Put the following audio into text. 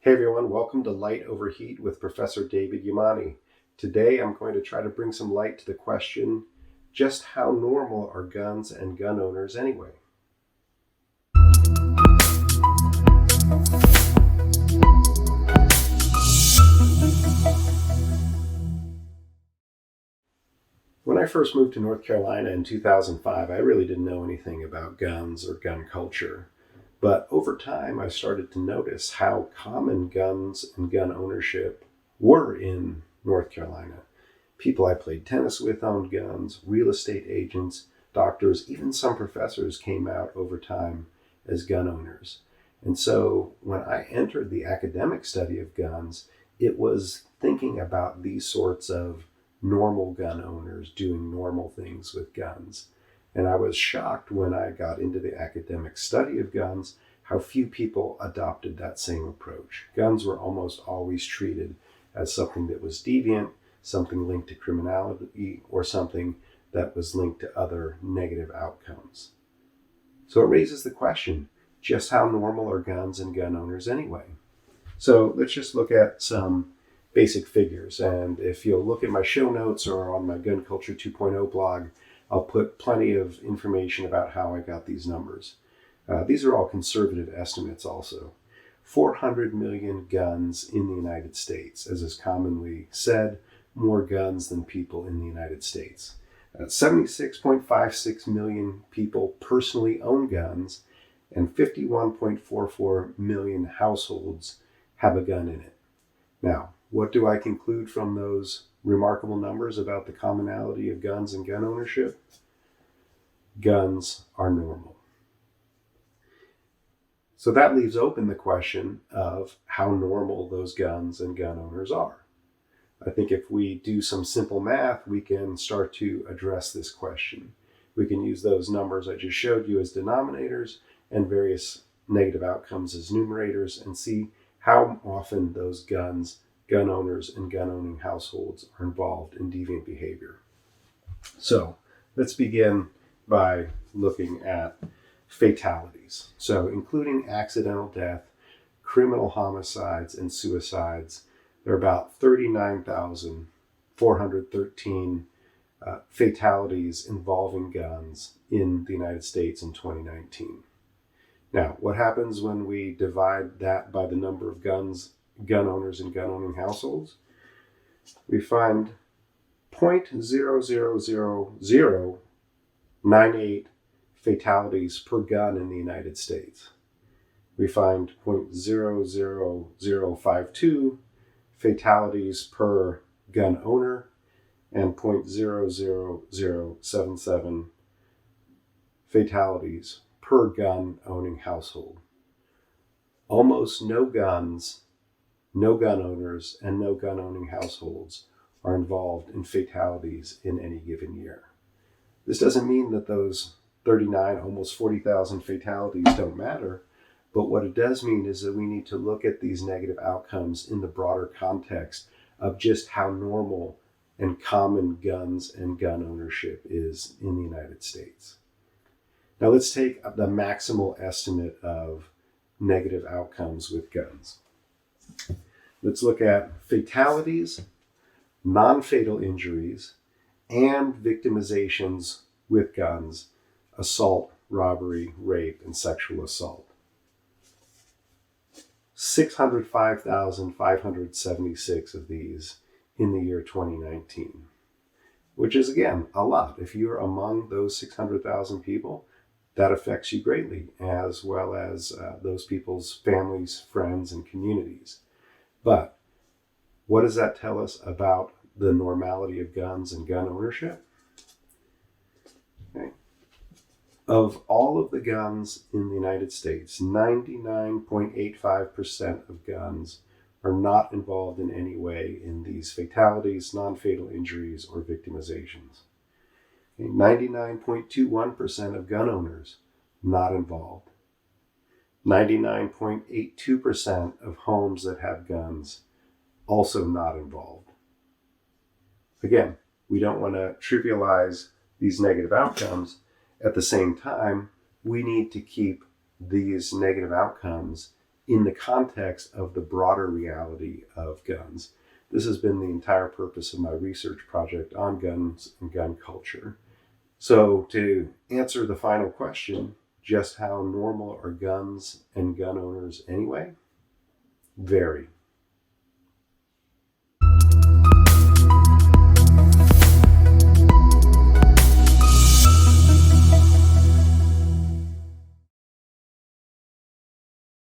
Hey everyone, welcome to Light Over Heat with Professor David Yamane. Today I'm going to try to bring some light to the question, just how normal are guns and gun owners anyway? When I first moved to North Carolina in 2005, I really didn't know anything about guns or gun culture. But over time, I started to notice how common guns and gun ownership were in North Carolina. People I played tennis with owned guns, real estate agents, doctors, even some professors came out over time as gun owners. And so when I entered the academic study of guns, it was thinking about these sorts of normal gun owners doing normal things with guns. And I was shocked when I got into the academic study of guns how few people adopted that same approach. Guns were almost always treated as something that was deviant, something linked to criminality, or something that was linked to other negative outcomes. So it raises the question, just how normal are guns and gun owners anyway? So let's just look at some basic figures. And if you'll look at my show notes or on my Gun Culture 2.0 blog, I'll put plenty of information about how I got these numbers. These are all conservative estimates also. 400 million guns in the United States, as is commonly said, more guns than people in the United States. 76.56 million people personally own guns, and 51.44 million households have a gun in it. Now, what do I conclude from those remarkable numbers about the commonality of guns and gun ownership? Guns are normal. So that leaves open the question of how normal those guns and gun owners are. I think if we do some simple math, we can start to address this question. We can use those numbers I just showed you as denominators and various negative outcomes as numerators and see how often those gun owners and gun-owning households are involved in deviant behavior. So let's begin by looking at fatalities. So including accidental death, criminal homicides, and suicides, there are about 39,413 fatalities involving guns in the United States in 2019. Now, what happens when we divide that by the number of gun owners and gun-owning households? We find 0.00098 fatalities per gun in the United States. We find 0.00052 fatalities per gun owner and 0.00077 fatalities per gun owning household. Almost no guns, no gun owners, and no gun owning households are involved in fatalities in any given year. This doesn't mean that those 39, almost 40,000 fatalities don't matter, but what it does mean is that we need to look at these negative outcomes in the broader context of just how normal and common guns and gun ownership is in the United States. Now let's take the maximal estimate of negative outcomes with guns. Let's look at fatalities, non-fatal injuries, and victimizations with guns, assault, robbery, rape, and sexual assault. 605,576 of these in the year 2019, which is, again, a lot. If you're among those 600,000 people, that affects you greatly, as well as those people's families, friends, and communities. But what does that tell us about the normality of guns and gun ownership? Okay. Of all of the guns in the United States, 99.85% of guns are not involved in any way in these fatalities, non-fatal injuries, or victimizations. 99.21% of gun owners not involved. 99.82% of homes that have guns also not involved. Again, we don't want to trivialize these negative outcomes. At the same time, we need to keep these negative outcomes in the context of the broader reality of guns. This has been the entire purpose of my research project on guns and gun culture. So, to answer the final question, just how normal are guns and gun owners anyway? Very.